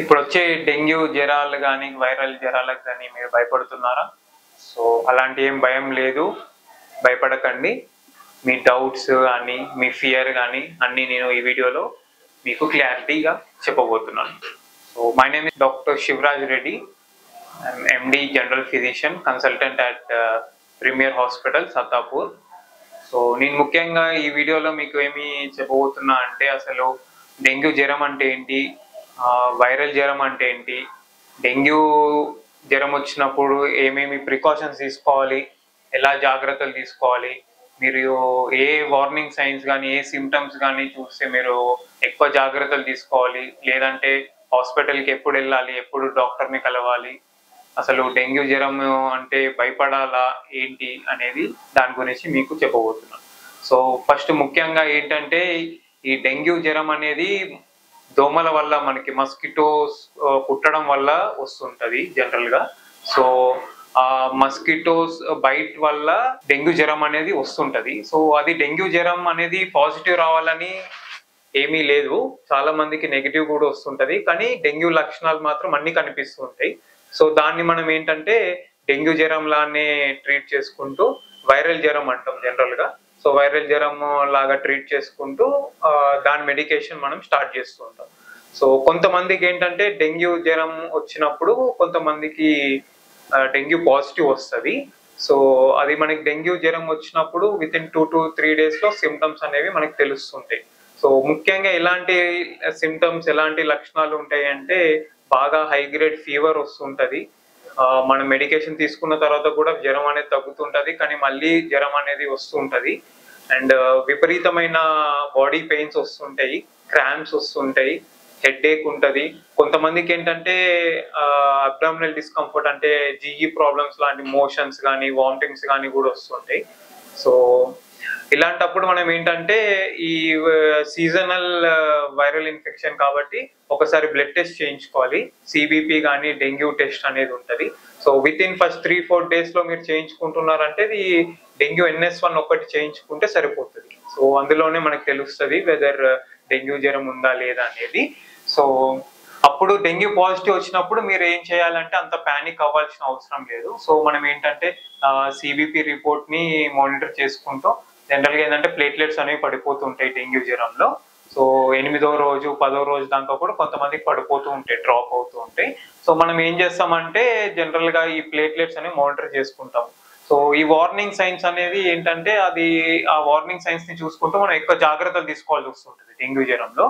ఇప్పుడు వచ్చే డెంగ్యూ జ్వరాలు కానీ వైరల్ జ్వరాలకు కానీ మీరు భయపడుతున్నారా? సో అలాంటి ఏం భయం లేదు, భయపడకండి. మీ డౌట్స్ కానీ మీ ఫియర్ కానీ అన్నీ నేను ఈ వీడియోలో మీకు క్లారిటీగా చెప్పబోతున్నాను. So my name is doctor Shivaraj Reddy. I'm MD general physician consultant at Premier hospital Sattapur. So నేను ముఖ్యంగా ఈ వీడియోలో మీకు ఏమి చెప్పబోతున్నా అంటే అసలు డెంగ్యూ జ్వరం అంటే ఏంటి, వైరల్ జ్వరం అంటే ఏంటి, డెంగ్యూ జ్వరం వచ్చినప్పుడు ఏమేమి ప్రికాషన్స్ తీసుకోవాలి, ఎలా జాగ్రత్తలు తీసుకోవాలి, మీరు ఏ వార్నింగ్ సైన్స్ కానీ ఏ సిమ్టమ్స్ కానీ చూస్తే మీరు ఎక్కువ జాగ్రత్తలు తీసుకోవాలి, లేదంటే హాస్పిటల్కి ఎప్పుడు వెళ్ళాలి, ఎప్పుడు డాక్టర్ని కలవాలి, అసలు డెంగ్యూ జ్వరం అంటే భయపడాలా ఏంటి అనేది దాని గురించి మీకు చెప్పబోతున్నాను. సో ఫస్ట్ ముఖ్యంగా ఏంటంటే ఈ డెంగ్యూ జ్వరం అనేది దోమల వల్ల మనకి మస్కిటోస్ కుట్టడం వల్ల వస్తుంటది జనరల్గా. సో ఆ మస్కిటోస్ బైట్ వల్ల డెంగ్యూ జ్వరం అనేది వస్తుంటది. సో అది డెంగ్యూ జ్వరం అనేది పాజిటివ్ రావాలని ఏమీ లేదు, చాలా మందికి నెగిటివ్ కూడా వస్తుంటది, కానీ డెంగ్యూ లక్షణాలు మాత్రం అన్ని కనిపిస్తుంటాయి. సో దాన్ని మనం ఏంటంటే డెంగ్యూ జ్వరం లానే ట్రీట్ చేసుకుంటూ వైరల్ జ్వరం అంటాం జనరల్గా. సో వైరల్ జ్వరం లాగా ట్రీట్ చేసుకుంటూ దాని మెడికేషన్ మనం స్టార్ట్ చేస్తూ ఉంటాం. సో కొంతమందికి ఏంటంటే డెంగ్యూ జ్వరం వచ్చినప్పుడు కొంతమందికి డెంగ్యూ పాజిటివ్ వస్తుంది. సో అది మనకి డెంగ్యూ జ్వరం వచ్చినప్పుడు with in 2 to 3 days symptoms అనేవి మనకు తెలుస్తుంటాయి. సో ముఖ్యంగా ఎలాంటి సిమ్టమ్స్ ఎలాంటి లక్షణాలు ఉంటాయి అంటే బాగా హై గ్రేడ్ ఫీవర్ వస్తుంటది, మనం మెడికేషన్ తీసుకున్న తర్వాత కూడా జ్వరం అనేది తగ్గుతుంటది, కానీ మళ్ళీ జ్వరం అనేది వస్తుంటది. అండ్ విపరీతమైన బాడీ పెయిన్స్ వస్తుంటాయి, క్రాంప్స్ వస్తుంటాయి, హెడ్ ఏక్ ఉంటుంది. కొంతమందికి ఏంటంటే అబ్డామినల్ డిస్కంఫర్ట్ అంటే జీఈ ప్రాబ్లమ్స్ లాంటి మోషన్స్ కానీ వామిటింగ్స్ కానీ కూడా వస్తుంటాయి. సో ఇలాంటప్పుడు మనం ఏంటంటే ఈ సీజనల్ వైరల్ ఇన్ఫెక్షన్ కాబట్టి ఒకసారి బ్లడ్ టెస్ట్ చేయించుకోవాలి. సిబిపి కానీ డెంగ్యూ టెస్ట్ అనేది ఉంటుంది. So with in first 3-4 days మీరు చేయించుకుంటున్నారంటే ఇది డెంగ్యూ NS1 ఒకటి చేయించుకుంటే సరిపోతుంది. సో అందులోనే మనకు తెలుస్తుంది వెదర్ డెంగ్యూ జ్వరం ఉందా లేదా అనేది. సో అప్పుడు డెంగ్యూ పాజిటివ్ వచ్చినప్పుడు మీరు ఏం చేయాలంటే అంత ప్యానిక్ అవ్వాల్సిన అవసరం లేదు. సో మనం ఏంటంటే సిబిపి రిపోర్ట్ ని మానిటర్ చేసుకుంటూ జనరల్గా ఏంటంటే ప్లేట్లెట్స్ అనేవి పడిపోతుంటాయి డెంగ్యూ జ్వరంలో. సో 8వ రోజు 10వ రోజు దాకా కూడా కొంతమందికి పడిపోతూ ఉంటాయి, డ్రాప్ అవుతూ ఉంటాయి. సో మనం ఏం చేస్తామంటే జనరల్గా ఈ ప్లేట్లెట్స్ అనేవి మానిటర్ చేసుకుంటాం. సో ఈ వార్నింగ్ సైన్స్ అనేది ఏంటంటే అది ఆ వార్నింగ్ సైన్స్ ని చూసుకుంటూ మనం ఎక్కువ జాగ్రత్తలు తీసుకోవాల్సి వస్తుంటుంది డెంగ్యూ జ్వరంలో.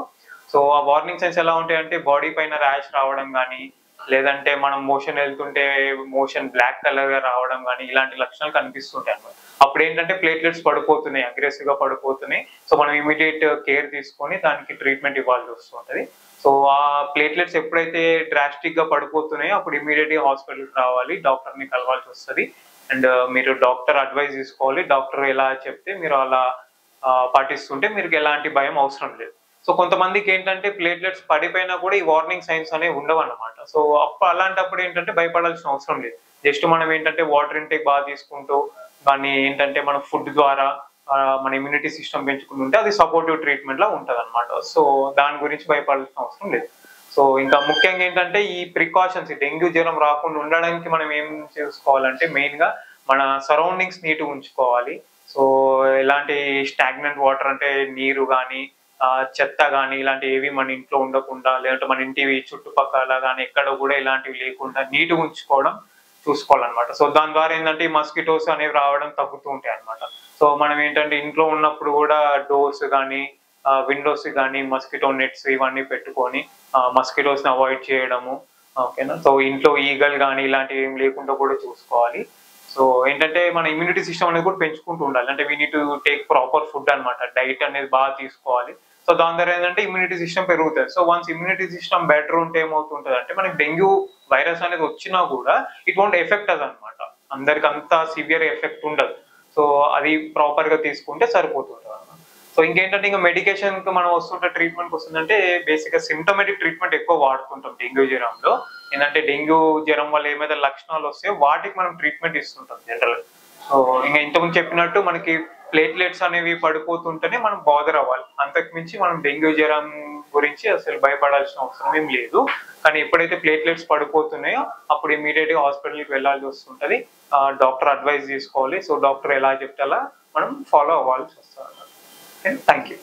సో ఆ వార్నింగ్ సైన్స్ ఎలా ఉంటాయంటే బాడీ పైన ర్యాష్ రావడం కానీ, లేదంటే మనం మోషన్ వెళ్తుంటే మోషన్ బ్లాక్ కలర్ గా రావడం కానీ ఇలాంటి లక్షణాలు కనిపిస్తుంటాయి అన్నమాట. అప్పుడు ఏంటంటే ప్లేట్లెట్స్ పడిపోతున్నాయి, అగ్రెసివ్ గా పడిపోతున్నాయి. సో మనం ఇమీడియట్ కేర్ తీసుకొని దానికి ట్రీట్మెంట్ ఇవ్వాల్సి వస్తుంటది. సో ఆ ప్లేట్లెట్స్ ఎప్పుడైతే డ్రాస్టిక్ గా పడిపోతున్నాయో అప్పుడు ఇమీడియట్ గా హాస్పిటల్కి రావాలి, డాక్టర్ ని కలవాల్సి వస్తుంది. అండ్ మీరు డాక్టర్ అడ్వైజ్ తీసుకోవాలి. డాక్టర్ ఎలా చెప్తే మీరు అలా పాటిస్తుంటే మీకు ఎలాంటి భయం అవసరం లేదు. సో కొంతమందికి ఏంటంటే ప్లేట్లెట్స్ పడిపోయినా కూడా ఈ వార్నింగ్ సైన్స్ అనేవి ఉండవు అన్నమాట. సో అలాంటప్పుడు ఏంటంటే భయపడాల్సిన అవసరం లేదు. జస్ట్ మనం ఏంటంటే వాటర్ ఇంటేక్ బాగా తీసుకుంటూ దాన్ని ఏంటంటే మన ఫుడ్ ద్వారా మన ఇమ్యూనిటీ సిస్టమ్ పెంచుకుంటుంటే అది సపోర్టివ్ ట్రీట్మెంట్ లా ఉంటది అనమాట. సో దాని గురించి భయపడాల్సిన అవసరం లేదు. సో ఇంకా ముఖ్యంగా ఏంటంటే ఈ ప్రికాషన్స్ డెంగ్యూ జ్వరం రాకుండా ఉండడానికి మనం ఏం చేసుకోవాలంటే మెయిన్ గా మన సరౌండింగ్స్ నీట్గా ఉంచుకోవాలి. సో ఎలాంటి స్టాగ్నెంట్ వాటర్ అంటే నీరు కానీ చెత్త కానీ ఇలాంటివి ఏవి మన ఇంట్లో ఉండకుండా, లేదంటే మన ఇంటి చుట్టుపక్కల కానీ ఎక్కడ కూడా ఇలాంటివి లేకుండా నీట్గా ఉంచుకోవడం చూసుకోవాలన్నమాట. సో దాని ద్వారా ఏంటంటే ఈ మస్కిటోస్ అనేవి రావడం తగ్గుతూ ఉంటాయి అనమాట. సో మనం ఏంటంటే ఇంట్లో ఉన్నప్పుడు కూడా డోర్స్ కానీ విండోస్ కానీ మస్కిటో నెట్స్ ఇవన్నీ పెట్టుకొని మస్కిటోస్ ని అవాయిడ్ చేయడము. ఓకేనా. సో ఇంట్లో ఈగలు కానీ ఇలాంటివి ఏం లేకుండా కూడా చూసుకోవాలి. సో ఏంటంటే మన ఇమ్యూనిటీ సిస్టమ్ అనేది కూడా పెంచుకుంటూ ఉండాలి. అంటే we need to take proper food అనమాట, డైట్ అనేది బాగా తీసుకోవాలి. సో దాని ద్వారా ఏంటంటే ఇమ్యూనిటీ సిస్టమ్ పెరుగుతుంది. So once immunity system better ఉంటే ఏమవుతుంటుంది అంటే మనకి డెంగ్యూ వైరస్ అనేది వచ్చినా కూడా ఇట్ వోంట్ ఎఫెక్ట్ అది అనమాట. అందరికి అంత సివియర్ ఎఫెక్ట్ ఉండదు. సో అది ప్రాపర్ గా తీసుకుంటే సరిపోతుంది. సో ఇంకేంటంటే ఇంకా మెడికేషన్ కి మనం వస్తుంటే ట్రీట్మెంట్ వస్తుందంటే బేసిక్ గా సిమ్టమేటిక్ ట్రీట్మెంట్ ఎక్కువ వాడుతుంటాం డెంగ్యూ జ్వరంలో. ఏంటంటే డెంగ్యూ జ్వరం వల్ల ఏమైతే లక్షణాలు వస్తాయో వాటికి మనం ట్రీట్మెంట్ ఇస్తుంటాం జనరల్. సో ఇంకా ఇంతకుముందు చెప్పినట్టు మనకి ప్లేట్లెట్స్ అనేవి పడిపోతుంటేనే మనం బాదర్ అవ్వాలి, అంతకు మించి మనం డెంగ్యూ జ్వరం గురించి అసలు భయపడాల్సిన అవసరం ఏం లేదు. కానీ ఎప్పుడైతే ప్లేట్లెట్స్ పడిపోతున్నాయో అప్పుడు ఇమీడియట్గా హాస్పిటల్కి వెళ్ళాల్సి వస్తుంటుంది. డాక్టర్ అడ్వైస్ తీసుకోవాలి. సో డాక్టర్ ఎలా చెప్తే అలా మనం ఫాలో అవ్వాల్సి వస్తుంది. Thank you.